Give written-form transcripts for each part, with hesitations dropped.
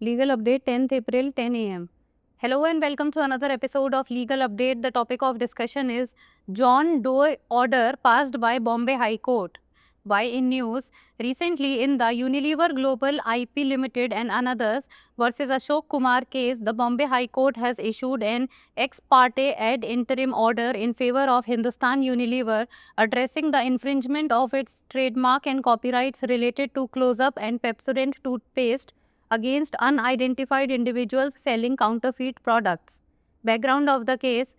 Legal update 10th April 10 a.m. Hello and welcome to another episode of Legal Update. The topic of discussion is John Doe order passed by Bombay High Court. Why in news? Recently in the Unilever Global IP Limited and Others versus Ashok Kumar case, the Bombay High Court has issued an ex parte ad interim order in favor of Hindustan Unilever addressing the infringement of its trademark and copyrights related to Close-Up and Pepsodent toothpaste against unidentified individuals selling counterfeit products. Background of the case: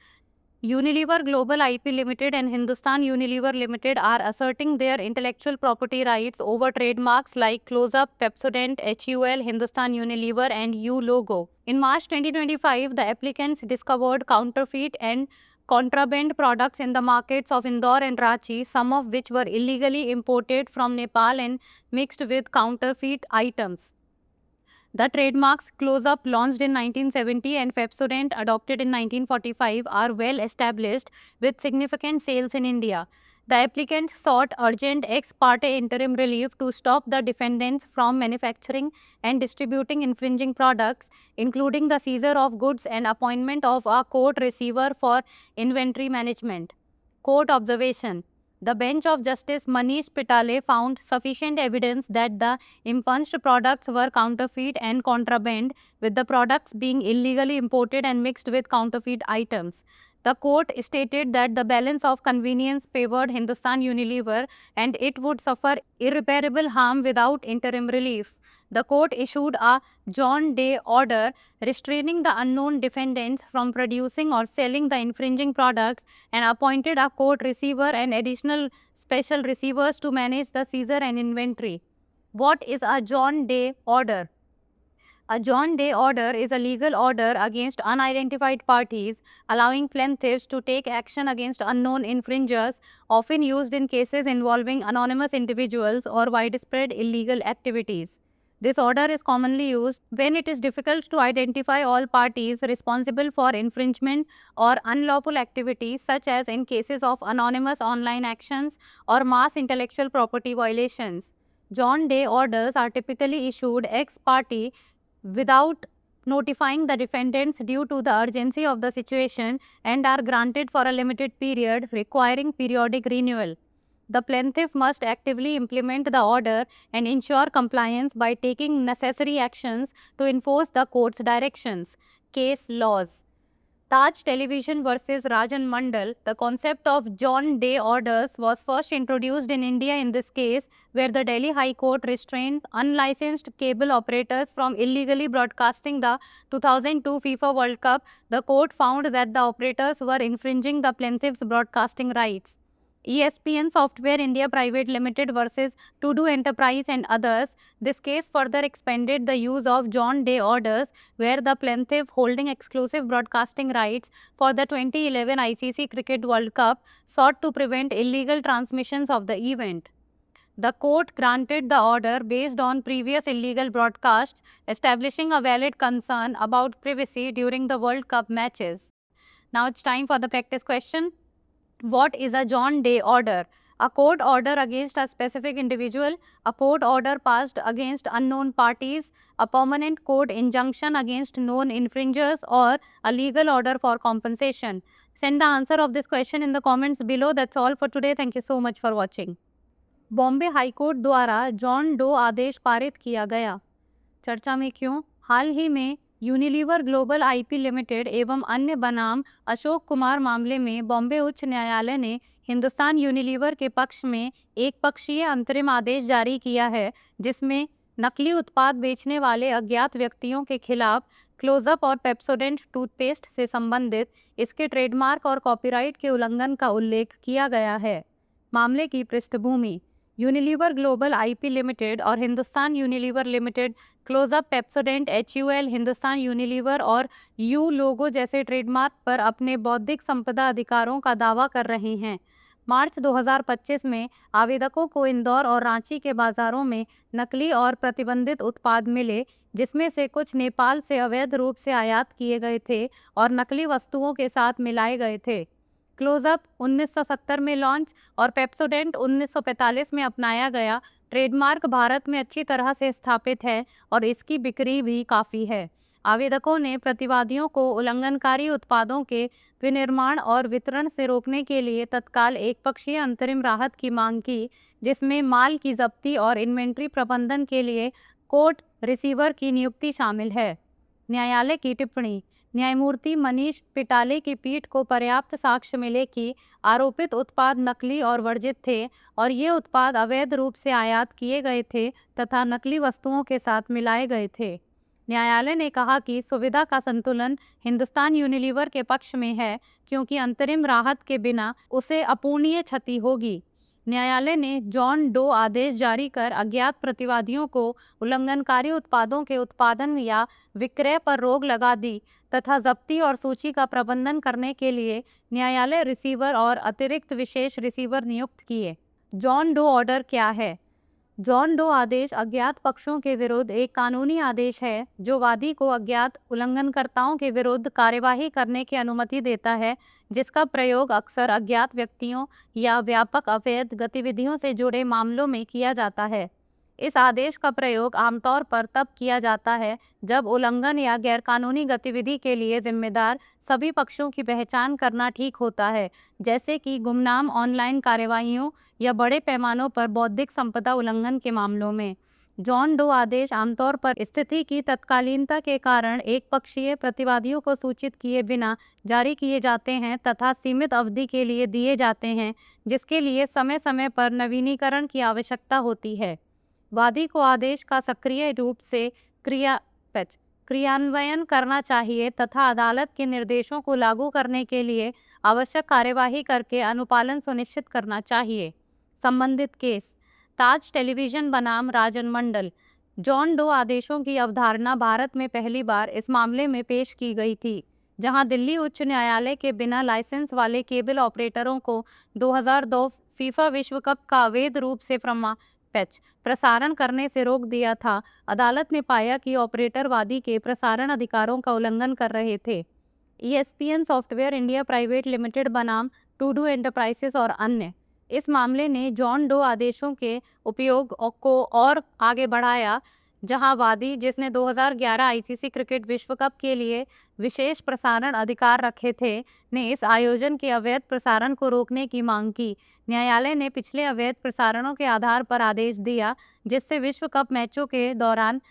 Unilever Global IP Limited and Hindustan Unilever Limited are asserting their intellectual property rights over trademarks like Close-Up, Pepsodent, HUL, Hindustan Unilever and U logo. In March 2025, the applicants discovered counterfeit and contraband products in the markets of Indore and Ranchi, some of which were illegally imported from Nepal and mixed with counterfeit items. The trademarks Close-Up, launched in 1970, and Pepsodent, adopted in 1945, are well established with significant sales in India. The applicants sought urgent ex parte interim relief to stop the defendants from manufacturing and distributing infringing products, including the seizure of goods and appointment of a court receiver for inventory management. Court observation: the bench of Justice Manish Pitale found sufficient evidence that the impunged products were counterfeit and contraband, with the products being illegally imported and mixed with counterfeit items. The court stated that the balance of convenience favored Hindustan Unilever and it would suffer irreparable harm without interim relief. The court issued a John Day order restraining the unknown defendants from producing or selling the infringing products and appointed a court receiver and additional special receivers to manage the seizure and inventory. What is a John Day order? A John Day order is a legal order against unidentified parties, allowing plaintiffs to take action against unknown infringers, often used in cases involving anonymous individuals or widespread illegal activities. This order is commonly used when it is difficult to identify all parties responsible for infringement or unlawful activities, such as in cases of anonymous online actions or mass intellectual property violations. John Day orders are typically issued ex parte without notifying the defendants due to the urgency of the situation and are granted for a limited period, requiring periodic renewal. The plaintiff must actively implement the order and ensure compliance by taking necessary actions to enforce the court's directions. Case laws: Taj Television versus Rajan Mandal. The concept of John Day orders was first introduced in India in this case, where the Delhi High Court restrained unlicensed cable operators from illegally broadcasting the 2002 FIFA World Cup. The court found that the operators were infringing the plaintiff's broadcasting rights. ESPN Software India Private Limited versus To Do Enterprise and Others. This case further expanded the use of John Day orders, where the plaintiff, holding exclusive broadcasting rights for the 2011 ICC Cricket World Cup, sought to prevent illegal transmissions of the event. The court granted the order based on previous illegal broadcasts, establishing a valid concern about privacy during the World Cup matches. Now it's time for the practice question. What is a John Day order? A court order against a specific individual, a court order passed against unknown parties, a permanent court injunction against known infringers, or a legal order for compensation. Send the answer of this question in the comments below. That's all for today. Thank you so much for watching. Bombay high court द्वारा John Doe आदेश पारित किया गया। चर्चा में क्यों? हाल ही में Unilever global IP limited एवं अन्य बनाम अशोक कुमार मामले में बॉम्बे उच्च न्यायालय ने हिंदुस्तान यूनिलीवर के पक्ष में एक पक्षीय अंतरिम आदेश जारी किया है, जिसमें नकली उत्पाद बेचने वाले अज्ञात व्यक्तियों के खिलाफ क्लोजअप और पेप्सोडेंट टूथपेस्ट से संबंधित इसके ट्रेडमार्क और कॉपीराइट के उल्लंघन का उल्लेख किया गया है। मामले की पृष्ठभूमि: यूनिलीवर ग्लोबल आईपी लिमिटेड और Hindustan Unilever limited Closeup, Pepsodent, HUL, Hindustan Unilever और यू लोगो जैसे ट्रेडमार्क पर अपने बौद्धिक संपदा अधिकारों का दावा कर रहे हैं। मार्च 2025 में आवेदकों को इंदौर और रांची के बाजारों में नकली और प्रतिबंधित उत्पाद मिले, जिसमें से कुछ नेपाल से अवैध रूप से आयात किए गए थे और नकली वस्तुओं के साथ मिलाए गए थे। क्लोजअप 1970 में लॉन्च और पेप्सोडेंट 1945 में अपनाया गया। ट्रेडमार्क भारत में अच्छी तरह से स्थापित है और इसकी बिक्री भी काफ़ी है। आवेदकों ने प्रतिवादियों को उल्लंघनकारी उत्पादों के विनिर्माण और वितरण से रोकने के लिए तत्काल एकपक्षीय अंतरिम राहत की मांग की, जिसमें माल की जब्ती और इन्वेंट्री प्रबंधन के लिए कोर्ट रिसीवर की नियुक्ति शामिल है। न्यायालय की टिप्पणी। न्यायमूर्ति मनीष पिटाले की पीठ को पर्याप्त साक्ष्य मिले कि आरोपित उत्पाद नकली और वर्जित थे और ये उत्पाद अवैध रूप से आयात किए गए थे तथा नकली वस्तुओं के साथ मिलाए गए थे। न्यायालय ने कहा कि सुविधा का संतुलन हिंदुस्तान यूनिलीवर के पक्ष में है, क्योंकि अंतरिम राहत के बिना उसे अपूरणीय क्षति होगी। न्यायालय ने जॉन डो आदेश जारी कर अज्ञात प्रतिवादियों को उल्लंघनकारी उत्पादों के उत्पादन या विक्रय पर रोक लगा दी तथा जब्ती और सूची का प्रबंधन करने के लिए न्यायालय रिसीवर और अतिरिक्त विशेष रिसीवर नियुक्त किए। जॉन डो ऑर्डर क्या है? जॉन डो आदेश अज्ञात पक्षों के विरुद्ध एक कानूनी आदेश है जो वादी को अज्ञात उल्लंघनकर्ताओं के विरुद्ध कार्यवाही करने की अनुमति देता है, जिसका प्रयोग अक्सर अज्ञात व्यक्तियों या व्यापक अवैध गतिविधियों से जुड़े मामलों में किया जाता है। इस आदेश का प्रयोग आमतौर पर तब किया जाता है जब उल्लंघन या गैरकानूनी गतिविधि के लिए जिम्मेदार सभी पक्षों की पहचान करना ठीक होता है, जैसे कि गुमनाम ऑनलाइन कार्रवाइयों या बड़े पैमानों पर बौद्धिक संपदा उल्लंघन के मामलों में। जॉन डो आदेश आमतौर पर स्थिति की तत्कालीनता के कारण एक पक्षीय प्रतिवादियों को सूचित किए बिना जारी किए जाते हैं तथा सीमित अवधि के लिए दिए जाते हैं, जिसके लिए समय समय पर नवीनीकरण की आवश्यकता होती है। वादी को आदेश का सक्रिय रूप से क्रियान्वयन करना चाहिए तथा अदालत के निर्देशों को लागू करने के लिए आवश्यक कार्यवाही करके अनुपालन सुनिश्चित करना चाहिए। संबंधित केस। ताज टेलीविजन बनाम राजन मंडल। जॉन डो आदेशों की अवधारणा भारत में पहली बार इस मामले में पेश की गई थी, जहां दिल्ली उच्च न्यायालय के बिना लाइसेंस वाले केबल ऑपरेटरों को 2002 फीफा विश्व कप का अवैध रूप से प्रसारण करने से रोक दिया था। अदालत ने पाया कि ऑपरेटर वादी के प्रसारण अधिकारों का उल्लंघन कर रहे थे। ESPN software India private limited बनाम टूडू एंटरप्राइजेस और अन्य। इस मामले ने जॉन डो आदेशों के उपयोग को और आगे बढ़ाया, जहां वादी, जिसने 2011 आईसीसी क्रिकेट विश्व कप के लिए विशेष प्रसारण अधिकार रखे थे, ने इस आयोजन के अवैध प्रसारण को रोकने की मांग की। न्यायालय ने पिछले अवैध प्रसारणों के आधार पर आदेश दिया, जिससे विश्व कप मैचों के दौरान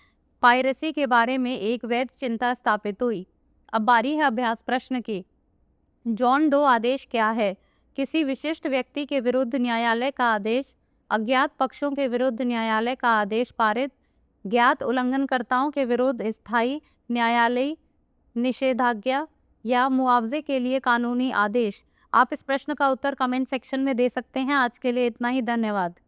पायरेसी के बारे में एक वैध चिंता स्थापित हुई। अब बारी है अभ्यास प्रश्न की। जॉन डो आदेश क्या है? किसी विशिष्ट व्यक्ति के विरुद्ध न्यायालय का आदेश, अज्ञात पक्षों के विरुद्ध न्यायालय का आदेश पारित, ज्ञात उल्लंघनकर्ताओं के विरुद्ध स्थायी न्यायालयी निषेधाज्ञा या मुआवजे के लिए कानूनी आदेश। आप इस प्रश्न का उत्तर कमेंट सेक्शन में दे सकते हैं। आज के लिए इतना ही, धन्यवाद।